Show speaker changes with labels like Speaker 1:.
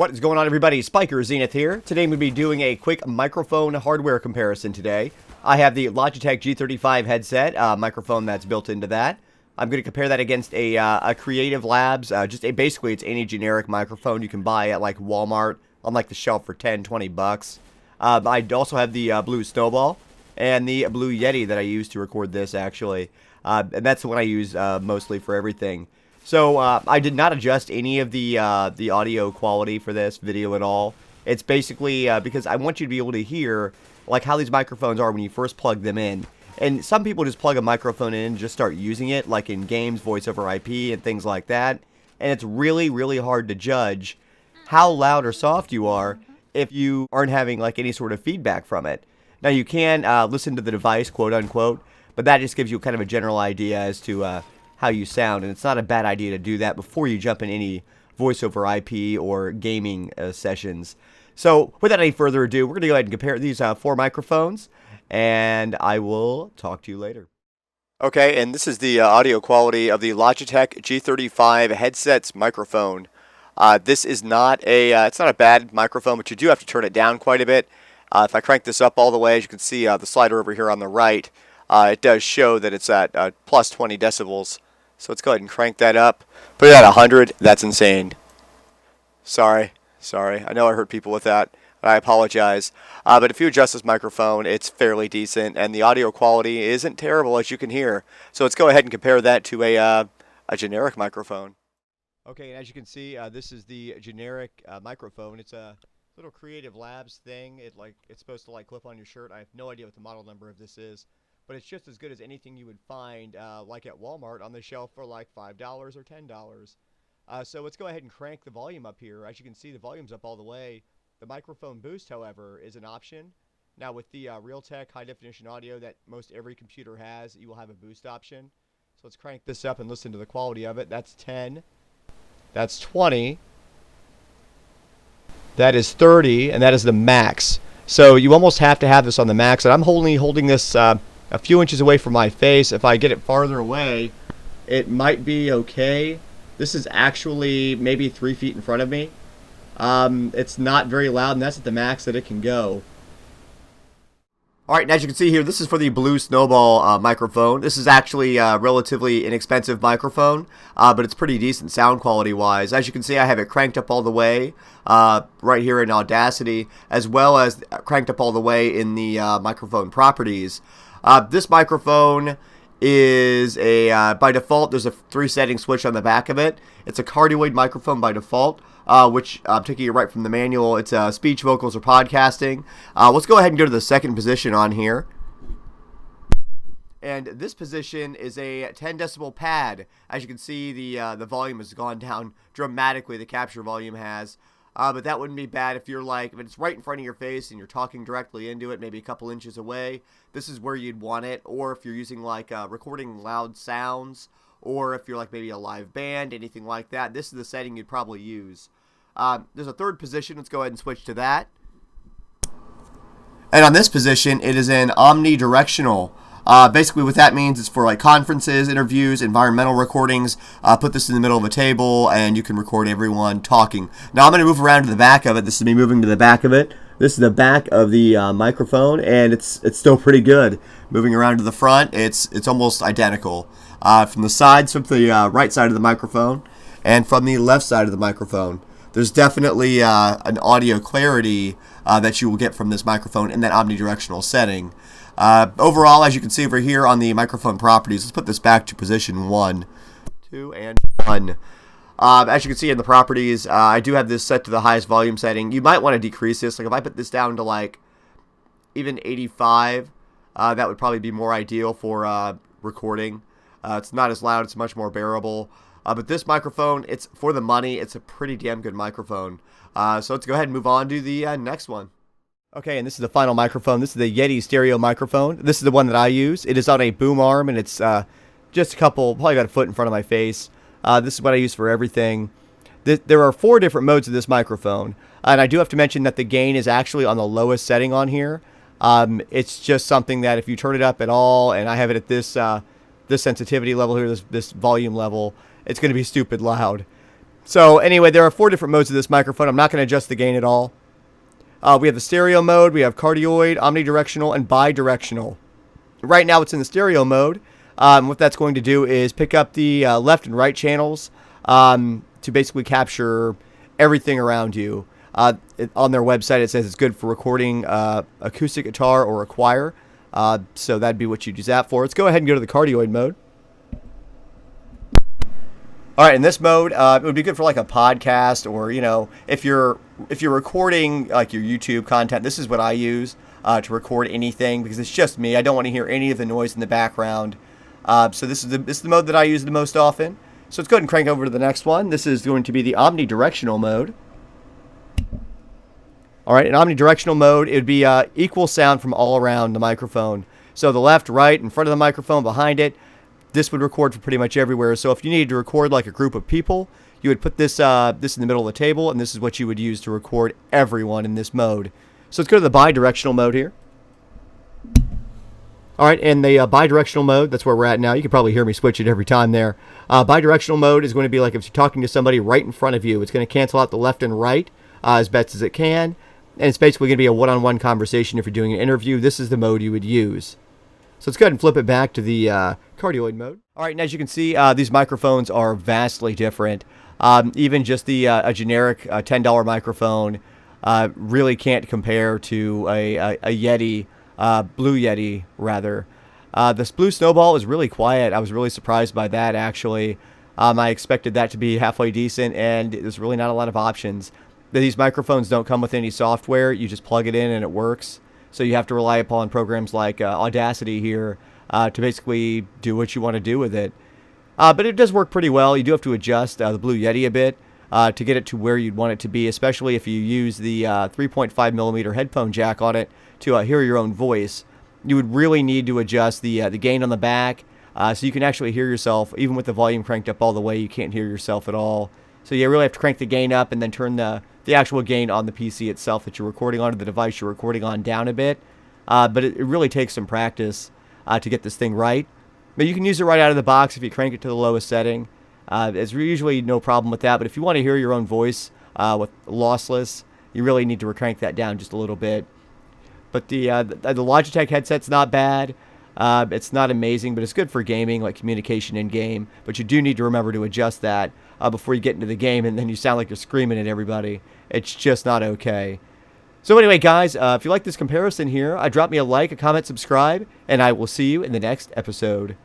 Speaker 1: What is going on, everybody? SpykerZ Xenith here. Today I'm going to be doing a quick microphone hardware comparison today. I have the Logitech G35 headset, microphone that's built into that. I'm going to compare that against a Creative Labs, basically it's any generic microphone you can buy at like Walmart on like the shelf for 10, 20 bucks. I also have the blue Snowball and the blue Yeti that I use to record this actually. And that's the one I use mostly for everything. So I did not adjust any of the audio quality for this video at all. It's basically because I want you to be able to hear like how these microphones are when you first plug them in. And some people just plug a microphone in and just start using it, like in games, voice over IP, and things like that. And it's really, really hard to judge how loud or soft you are if you aren't having like any sort of feedback from it. Now you can listen to the device, quote unquote, but that just gives you kind of a general idea as to how you sound, and it's not a bad idea to do that before you jump in any voice over IP or gaming sessions. So without any further ado, we're going to go ahead and compare these 4 microphones, and I will talk to you later. Okay, and this is the audio quality of the Logitech G35 headsets microphone. This is not it's not a bad microphone, but you do have to turn it down quite a bit. If I crank this up all the way, as you can see the slider over here on the right, it does show that it's at plus 20 decibels. So let's go ahead and crank that up. Put it at 100. That's insane. Sorry. I know I hurt people with that. I apologize. But if you adjust this microphone, it's fairly decent, and the audio quality isn't terrible, as you can hear. So let's go ahead and compare that to a generic microphone. Okay, and as you can see, this is the generic microphone. It's a little Creative Labs thing. It's supposed to like clip on your shirt. I have no idea what the model number of this is. But it's just as good as anything you would find like at Walmart on the shelf for like $5 or $10. So let's go ahead and crank the volume up here. As you can see, the volume's up all the way. The microphone boost, however, is an option. Now with the Realtek high definition audio that most every computer has, you will have a boost option. So let's crank this up and listen to the quality of it. That's 10. That's 20. That is 30, and that is the max. So you almost have to have this on the max, and I'm only holding this a few inches away from my face. If I get it farther away, it might be okay. This is actually maybe 3 feet in front of me. It's not very loud, and that's at the max that it can go. Alright, and as you can see here, this is for the blue Snowball microphone. This is actually a relatively inexpensive microphone, but it's pretty decent sound quality wise. As you can see, I have it cranked up all the way right here in Audacity, as well as cranked up all the way in the microphone properties. This microphone is by default, there's a 3-setting switch on the back of it. It's a cardioid microphone by default, which I'm taking it right from the manual. It's speech, vocals, or podcasting. Let's go ahead and go to the second position on here. And this position is a 10 decibel pad. As you can see, the volume has gone down dramatically, the capture volume has. But that wouldn't be bad if if it's right in front of your face and you're talking directly into it, maybe a couple inches away. This is where you'd want it. Or if you're using recording loud sounds, or if you're like maybe a live band, anything like that, this is the setting you'd probably use. There's a third position. Let's go ahead and switch to that. And on this position, it is an omnidirectional. Basically what that means is for like conferences, interviews, environmental recordings. Put this in the middle of a table and you can record everyone talking. Now I'm going to move around to the back of it. This is me moving to the back of it. This is the back of the microphone, and it's still pretty good. Moving around to the front, it's almost identical. From the sides, from the right side of the microphone, and from the left side of the microphone. There's definitely an audio clarity that you will get from this microphone in that omnidirectional setting. Overall, as you can see over here on the microphone properties, let's put this back to position 1, 2, and 1. As you can see in the properties, I do have this set to the highest volume setting. You might want to decrease this. Like if I put this down to like even 85, that would probably be more ideal for recording. It's not as loud. It's much more bearable. But this microphone, it's for the money. It's a pretty damn good microphone. So let's go ahead and move on to the next one. Okay, and this is the final microphone. This is the Yeti stereo microphone. This is the one that I use. It is on a boom arm, and it's just probably about a foot in front of my face. This is what I use for everything. There are 4 different modes of this microphone, and I do have to mention that the gain is actually on the lowest setting on here. It's just something that if you turn it up at all, and I have it at this sensitivity level here, this volume level, it's going to be stupid loud. So anyway, there are 4 different modes of this microphone. I'm not going to adjust the gain at all. We have the stereo mode, we have cardioid, omnidirectional, and bidirectional. Right now it's in the stereo mode. What that's going to do is pick up the left and right channels to basically capture everything around you. On their website it says it's good for recording acoustic guitar or a choir. So that'd be what you'd use that for. Let's go ahead and go to the cardioid mode. Alright, in this mode, it would be good for like a podcast, or, you know, if you're recording like your YouTube content. This is what I use to record anything, because it's just me. I don't want to hear any of the noise in the background. So this is the mode that I use the most often. So let's go ahead and crank over to the next one. This is going to be the omnidirectional mode. Alright, in omnidirectional mode, it would be equal sound from all around the microphone. So the left, right, in front of the microphone, behind it. This would record for pretty much everywhere. So if you needed to record like a group of people, you would put this this in the middle of the table, and this is what you would use to record everyone in this mode. So let's go to the bidirectional mode here. Alright, and the bidirectional mode, that's where we're at now. You can probably hear me switch it every time there. Bidirectional mode is going to be like if you're talking to somebody right in front of you. It's going to cancel out the left and right as best as it can. And it's basically going to be a one-on-one conversation if you're doing an interview. This is the mode you would use. So let's go ahead and flip it back to the cardioid mode. Alright, and as you can see, these microphones are vastly different. Even just a generic $10 microphone really can't compare to a Yeti, Blue Yeti, rather. This Blue Snowball is really quiet. I was really surprised by that, actually. I expected that to be halfway decent, and there's really not a lot of options. These microphones don't come with any software. You just plug it in and it works. So you have to rely upon programs like Audacity here to basically do what you want to do with it. But it does work pretty well. You do have to adjust the Blue Yeti a bit to get it to where you'd want it to be, especially if you use the 3.5mm headphone jack on it to hear your own voice. You would really need to adjust the gain on the back so you can actually hear yourself. Even with the volume cranked up all the way, you can't hear yourself at all. So you really have to crank the gain up and then turn the actual gain on the PC itself that you're recording on, or the device you're recording on, down a bit. But it really takes some practice to get this thing right. But you can use it right out of the box if you crank it to the lowest setting. There's usually no problem with that. But if you want to hear your own voice with lossless, you really need to crank that down just a little bit. But the Logitech headset's not bad. It's not amazing, but it's good for gaming, like communication in game. But you do need to remember to adjust that before you get into the game, and then you sound like you're screaming at everybody. It's just not okay. So anyway, guys, if you like this comparison here, drop me a like, a comment, subscribe, and I will see you in the next episode.